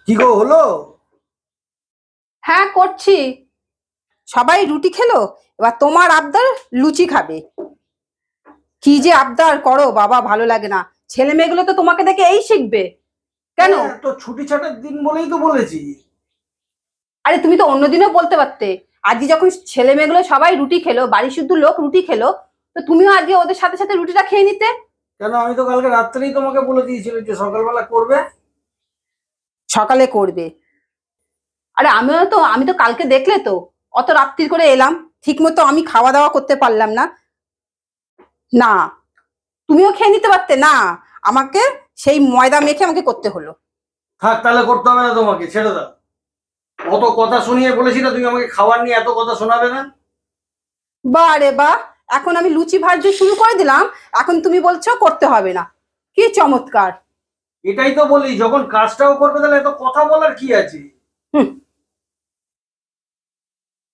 কি গো হলো? হ্যাঁ করছি। সবাই রুটি খেলো, এবার তোমার আবদার লুচি খাবে। কি যে আবদার করো বাবা, ভালো লাগে না। ছেলে মেয়েগুলো তো তোমাকে দেখে এই শিখবে। কেন? হ্যাঁ, তো ছুটি ছাটার দিন বলেই তো বলেছি। আরে তুমি তো অন্যদিনও বলতে পারতে। আজকে যখন ছেলে মেয়েগুলো সবাই রুটি খেলো, বাড়ি শুদ্ধ লোক রুটি খেলো, তো তুমিও আজকে ওদের সাথে সাথে রুটিটা খেয়ে নিতে। কেন, আমি তো কালকে রাত্রেই তোমাকে বলে দিয়েছিল যে সকালবেলা করবে। সকালে করবে। আরে আমি তো কালকে দেখলে তো, অত রাত্রি করে এলাম, ঠিক মতো আমি খাওয়া দাওয়া করতে পারলাম না। না, তুমিও খেয়ে নিতে পারতে না, আমাকে সেই ময়দা মেখে আমাকে করতে হলো। থাক, তাহলে করতে হবে না, তোমাকে ছেড়ে দাও। অত কথা শুনিয়ে বলেছি না, তুমি আমাকে খাবার নিয়ে এত কথা শোনাবে না। বা রে বা, এখন আমি লুচি ভাজতে শুরু করে দিলাম, এখন তুমি বলছো করতে হবে না। কি চমৎকার। এটাই তো বলি, যখন কাজটাও করবে তাহলে এত কথা বলার কি আছে। হুম।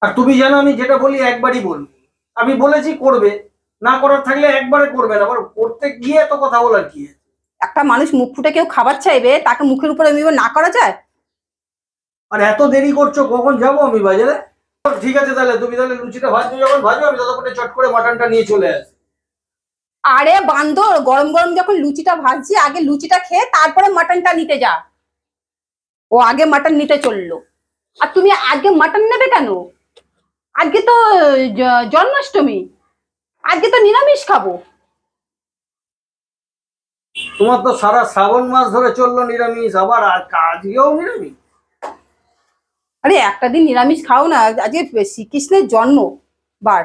আর তুমি জানো আমি যেটা বলি একবারই বলি। আমি বলেছি করবে, না করার থাকলে একবারে করবে না, আবার করতে গিয়ে এত কথা বলার কি আছে। একটা মানুষ মুখ ফুটে কেউ খাবার চাইবে, তাকে মুখের উপরে এমনি না করা যায়? আর এত দেরি করছো, কখন যাবো আমি বাজারে? ঠিক আছে, তাহলে তুমি তাহলে লুচিটা ভাজছো, যখন ভাজো আমি ততক্ষণে চট করে মাটনটা নিয়ে চলে আসি। আরে বান্দর, গরম গরম যখন লুচিটা ভাজছি, আগে লুচিটা খেয়ে তারপরে মাটনটা নিতে যা। ও আগে মাটন নিতে চললো। আর তুমি আগে মাটন নেবে কেন? আজকে তো জন্মাষ্টমী, আজকে তো নিরামিষ খাবো। তোমার তো সারা শ্রাবণ মাস ধরে চললো নিরামিষ, আবার আজকেও নিরামিষ। আরে একটা দিন নিরামিষ খাও না, আজকে শ্রীকৃষ্ণের জন্ম বার।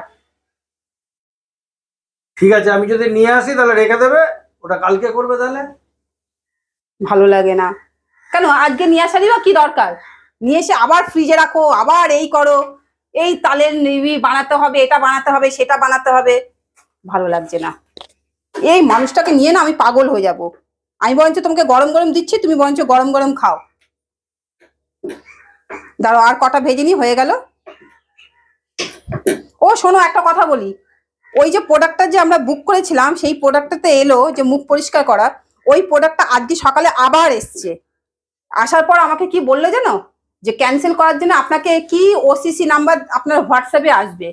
ঠিক আছে, আমি যদি নিয়ে আসি তাহলে রেখে দেবে, ওটা কালকে করবে তাহলে। ভালো লাগে না। কেন আজকে নিয়ে আসারই বা কি দরকার? নিয়ে এসে আবার ফ্রিজে রাখো, আবার এই করো, এই তালের নিবি বানাতে হবে, এটা বানাতে হবে, সেটা বানাতে হবে। ভালো লাগছে না। এই মানুষটাকে নিয়ে না আমি পাগল হয়ে যাব। আমি বরঞ্চ তোমাকে গরম গরম দিচ্ছি, তুমি বরঞ্চ গরম গরম খাও। দাঁড়াও, আর কটা ভেজে নি, হয়ে গেল। ও শোনো, একটা কথা বলি। ওই যে প্রোডাক্টটা যে আমরা বুক করেছিলাম, সেই প্রোডাক্টটাতে এলো যে মুখ পরিষ্কার করা, ওই প্রোডাক্টটা আজকে সকালে আবার এসছে। আসার পর আমাকে কি বললো জানো, যে ক্যান্সেল করার জন্য আপনাকে কি ওসিসি নাম্বার আপনার হোয়াটসঅ্যাপে আসবে।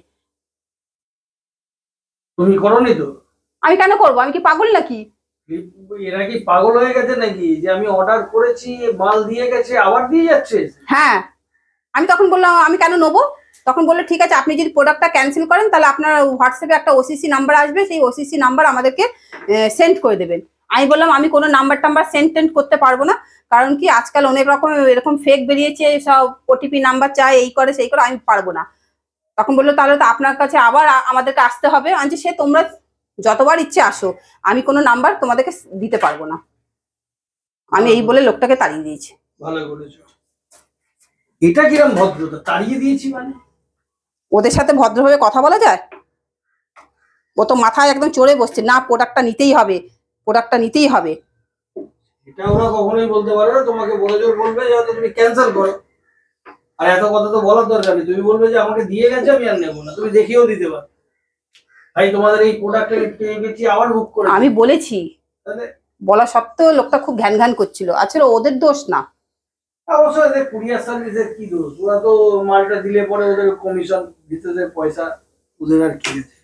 তুমি করোনি তো? আমি কেন করবো? আমি কি পাগল নাকি? এরা কি পাগল হয়ে গেছে নাকি, যে আমি অর্ডার করেছি, মাল দিয়ে গেছে, আবার দিয়ে যাচ্ছে? হ্যাঁ, আমি তখন বললাম আমি কেন নেবো। তখন বললো ঠিক আছে, আপনি যদি প্রোডাক্টটা ক্যান্সেল করেন তাহলে আপনার হোয়াটসঅ্যাপে একটা ওসিসি নাম্বার আসবে, সেই ওসিসি নাম্বার আমাদেরকে সেন্ড করে দেবেন। আমি বললাম আমি কোনো নাম্বার টাম্বার সেন্ড টেন্ড করতে পারবো না, কারণ কি আজকাল অনেক রকম এরকম ফেক বেরিয়েছে, সব ওটিপি নাম্বার চায়, এই করে সেই করে, আমি পারবো না। তখন বললো তাহলে তো আপনার কাছে আবার আমাদেরকে আসতে হবে। আমি সে তোমরা যতবার ইচ্ছে আসো, আমি কোনো নাম্বার তোমাদেরকে দিতে পারবো না। আমি এই বলে লোকটাকে তাড়িয়ে দিয়েছি। ভালো করেছো। এটা কিরম ভদ্রতা, তাড়িয়ে দিয়েছি মানে? ওদের সাথে ভদ্রভাবে কথা বলা যায়? ও তো মাথায় একদম চড়ে বসছে, না প্রোডাক্টটা নিতেই হবে, প্রোডাক্টটা নিতেই হবে। এটা ওরা কখনোই বলতে পারে না, তোমাকে বলে জোর বলবে যে হয়তো তুমি ক্যান্সেল করো। আর এত কথা তো বলার দরকার নেই, তুমি বলবে যে আমাকে দিয়ে গেছে আমি আর নেবো না, তুমি দেখিয়েও দিতে পারো। ভাই তোমাদের এই প্রোডাক্টটা পেয়ে গেছি, আবার বুক করে আমি বলেছি, তাহলে। বলা সত্ত্বেও লোকটা খুব ঘ্যান ঘ্যান করছিল। আসলে ওদের দোষ না। অবশ্যই এদের কুরিয়ার সার্ভিসের কি দোষ, ওরা তো মালটা দিলে পরে ওদের কমিশন দিতে দেয়, পয়সা ওদের আর কি আছে।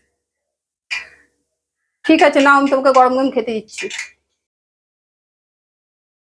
ঠিক আছে, না আমি তোমাকে গরম গরম খেতে দিচ্ছি।